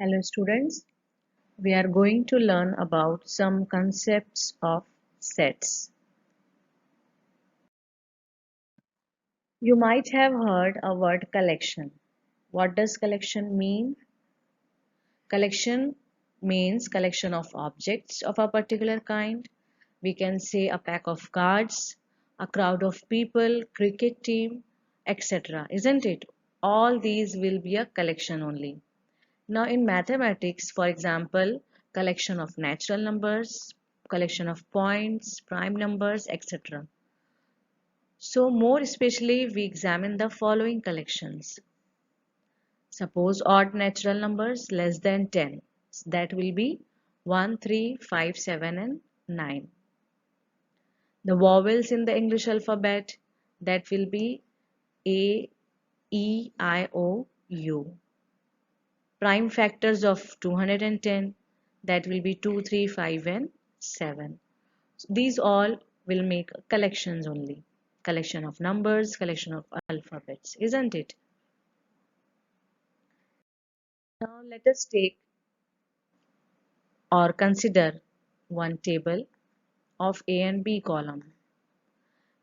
Hello students, we are going to learn about some concepts of sets. You might have heard a word collection. What does collection mean? Collection means collection of objects of a particular kind. We can say a pack of cards, a crowd of people, cricket team, etc. Isn't it? All these will be a collection only. Now in mathematics, for example, collection of natural numbers, collection of points, prime numbers, etc. So more especially we examine the following collections. Suppose odd natural numbers less than 10. That will be 1, 3, 5, 7 and 9. The vowels in the English alphabet, that will be A, E, I, O, U. Prime factors of 210, that will be 2, 3, 5 and 7. These all will make collections only. Collection of numbers, collection of alphabets, isn't it? Now let us take or consider one table of A and B column.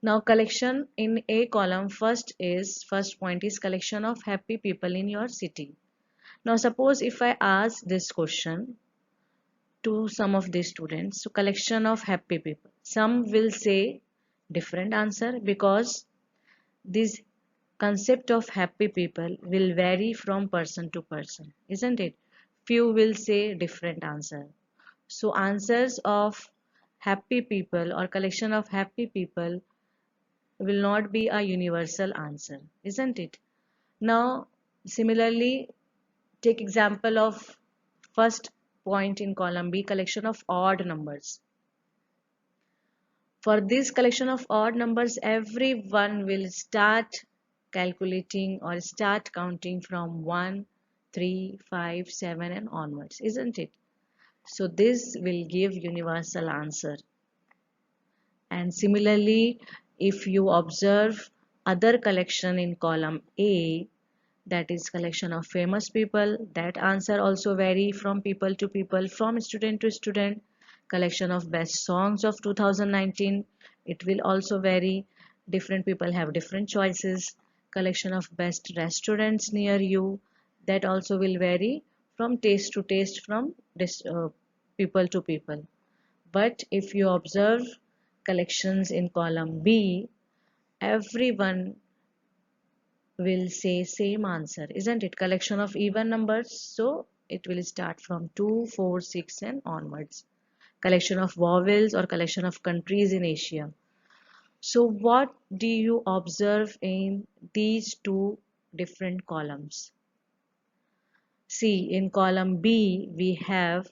Now collection in A column, first point is collection of happy people in your city. Now suppose if I ask this question to some of these students, so collection of happy people, some will say different answer because this concept of happy people will vary from person to person, isn't it? Few will say different answer. So answers of happy people or collection of happy people will not be a universal answer, isn't it? Now similarly, take example of first point in column B, collection of odd numbers. For this collection of odd numbers, everyone will start calculating or start counting from 1, 3, 5, 7 and onwards, isn't it? So this will give universal answer. And similarly, if you observe other collection in column A, that is collection of famous people, that answer also vary from people to people, from student to student. Collection of best songs of 2019, it will also vary, different people have different choices. Collection of best restaurants near you, that also will vary from taste to taste, from people to people. But if you observe collections in column B, everyone will say same answer, isn't it? Collection of even numbers, so it will start from 2, 4, 6 and onwards. Collection of vowels or collection of countries in Asia. So what do you observe in these two different columns? See, in column B we have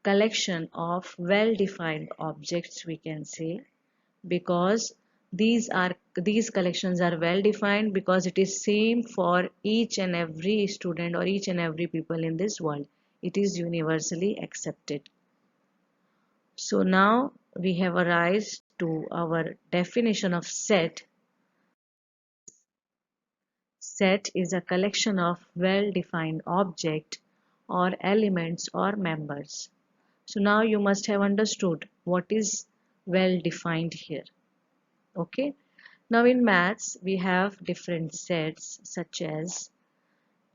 collection of well-defined objects, we can say, because these collections are well defined because it is same for each and every student or each and every people in this world. It is universally accepted. So now we have arrived to our definition of set. Set is a collection of well defined object or elements or members. So now you must have understood what is well defined here. Okay. Now in maths we have different sets such as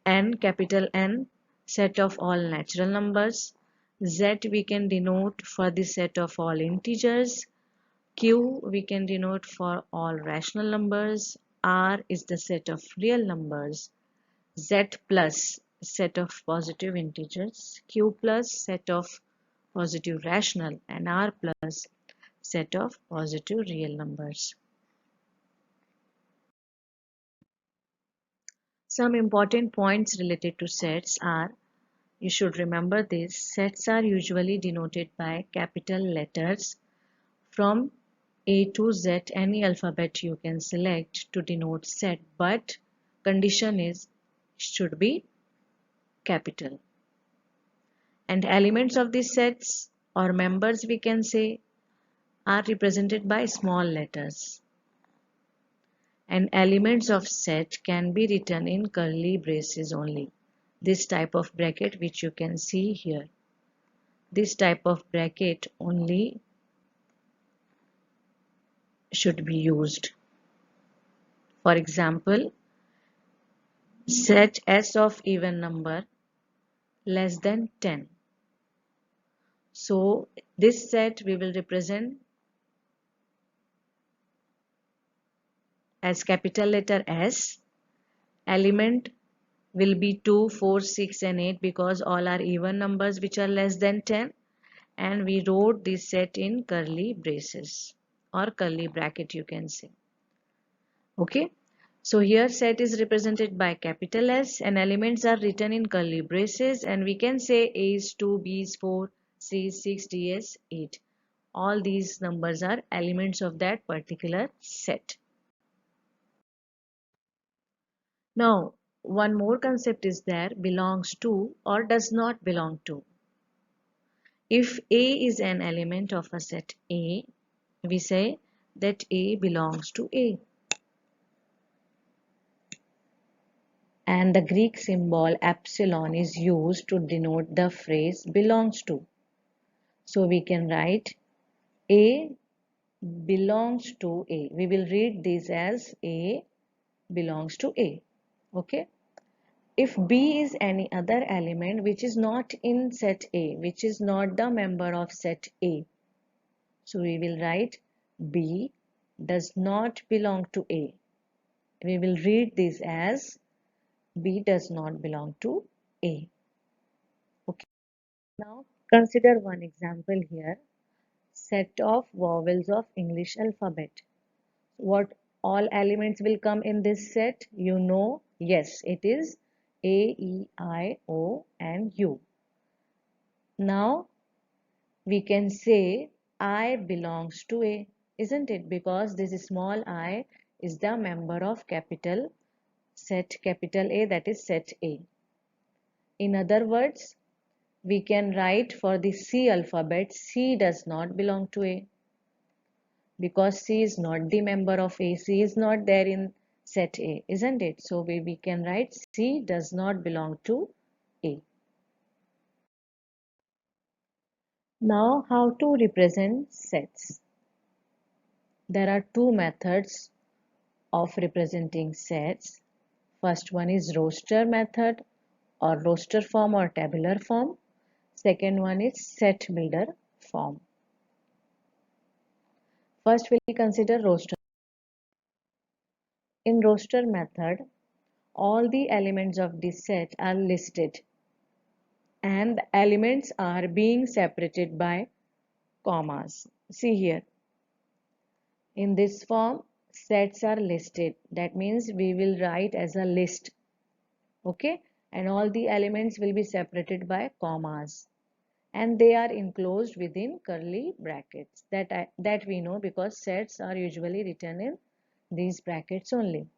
n, capital N, set of all natural numbers. Z we can denote for the set of all integers. Q we can denote for all rational numbers. R is the set of real numbers. Z plus set of positive integers. Q plus set of positive rational, and R plus set of positive real numbers. Some important points related to sets are, you should remember this, sets are usually denoted by capital letters from A to Z. Any alphabet you can select to denote set, but condition is should be capital. And elements of these sets or members, we can say, are represented by small letters. And elements of set can be written in curly braces only. This type of bracket which you can see here. This type of bracket only should be used. For example, set S of even number less than 10. So this set we will represent as capital letter S. Element will be 2, 4, 6 and 8 because all are even numbers which are less than 10, and we wrote this set in curly braces or curly bracket you can say. Okay, so here set is represented by capital S and elements are written in curly braces, and we can say A is 2, B is 4, C is 6, D is 8. All these numbers are elements of that particular set. Now, one more concept is there, belongs to or does not belong to. If A is an element of a set A, we say that A belongs to A. And the Greek symbol epsilon is used to denote the phrase belongs to. So we can write A belongs to A. We will read this as A belongs to A. Okay. If B is any other element which is not in set A, which is not the member of set A, so we will write B does not belong to A. We will read this as B does not belong to A. Okay. Now consider one example here. Set of vowels of English alphabet. What all elements will come in this set? You know, yes, it is A, E, I, O and U. Now we can say I belongs to A, isn't it? Because this small I is the member of capital set capital A, that is set A. In other words, we can write for the C alphabet, C does not belong to A because C is not the member of A. C is not there in set A, isn't it? So we can write C does not belong to A. Now how to represent sets? There are two methods of representing sets. First one is roster method or roster form or tabular form. Second one is set builder form. First we'll consider roster. In roster method, all the elements of this set are listed and the elements are being separated by commas. See here, in this form sets are listed. That means we will write as a list. Okay, and all the elements will be separated by commas and they are enclosed within curly brackets. That we know because sets are usually written in these brackets only.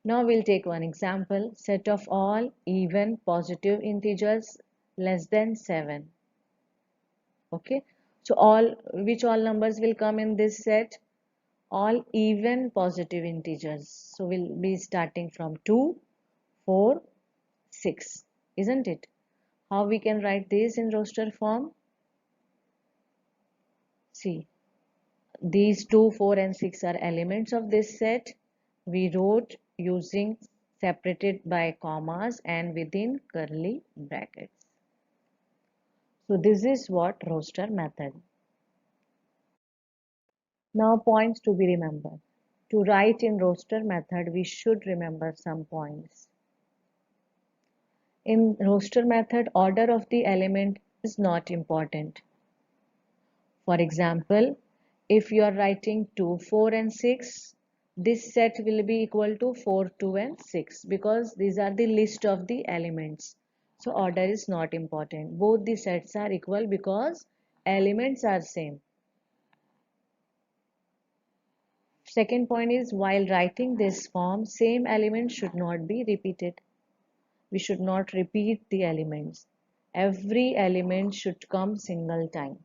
Now we'll take one example, set of all even positive integers less than 7. Okay, so all numbers will come in this set? All even positive integers. So we'll be starting from 2, 4, 6, isn't it? How we can write this in roster form? See, these 2, 4 and 6 are elements of this set. We wrote using separated by commas and within curly brackets. So this is what roster method. Now points to be remembered. To write in roster method, we should remember some points. In roster method, order of the element is not important. For example, if you are writing 2, 4 and 6, this set will be equal to 4, 2 and 6 because these are the list of the elements. So order is not important. Both the sets are equal because elements are same. Second point is while writing this form, same element should not be repeated. We should not repeat the elements. Every element should come single time.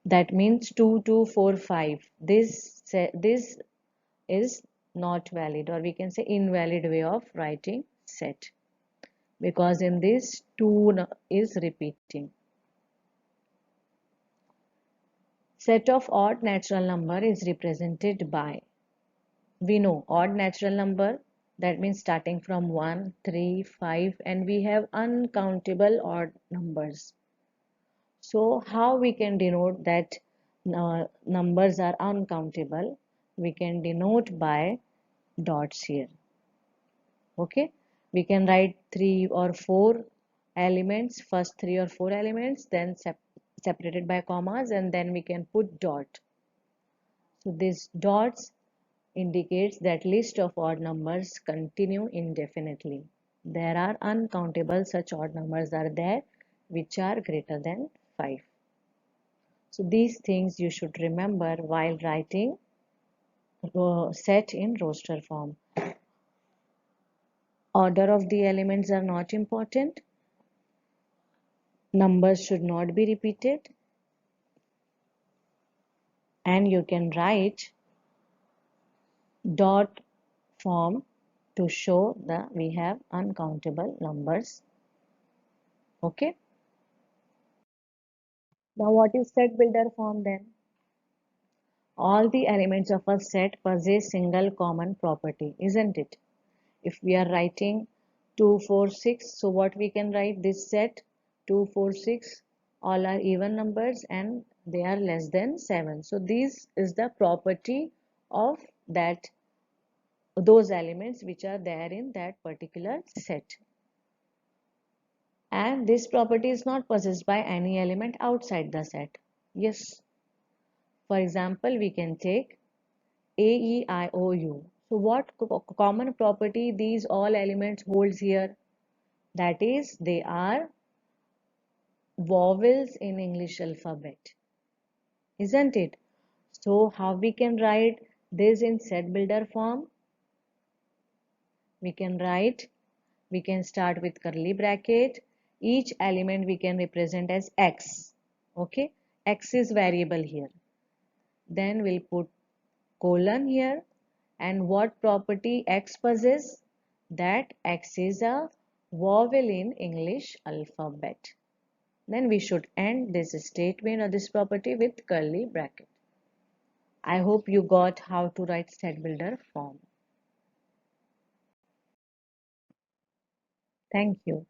That means 2, 2, 4, 5. This is not valid, or we can say invalid way of writing set, because in this 2 is repeating. Set of odd natural number is represented by, we know odd natural number, that means starting from 1, 3, 5, and we have uncountable odd numbers. So how we can denote that numbers are uncountable? We can denote by dots here. Okay, we can write 3 or 4 elements, first 3 or 4 elements, then separated by commas, and then we can put dot. So these dots indicates that list of odd numbers continue indefinitely. There are uncountable such odd numbers are there which are greater than 5. So these things you should remember while writing set in roster form. Order of the elements are not important. Numbers should not be repeated. And you can write dot form to show that we have uncountable numbers. Okay. Now what is set builder form then? All the elements of a set possess single common property, isn't it? If we are writing 2, 4, 6, so what we can write this set 2, 4, 6, all are even numbers and they are less than 7. So this is the property of that those elements which are there in that particular set. And this property is not possessed by any element outside the set. Yes. For example, we can take A, E, I, O, U. So what common property these all elements holds here? That is, they are vowels in English alphabet, isn't it? So how we can write this in set builder form? We can write, we can start with curly bracket. Each element we can represent as X. Okay, X is variable here. Then we'll put colon here. And what property X possesses? That X is a vowel in English alphabet. Then we should end this statement or this property with curly bracket. I hope you got how to write set builder form. Thank you.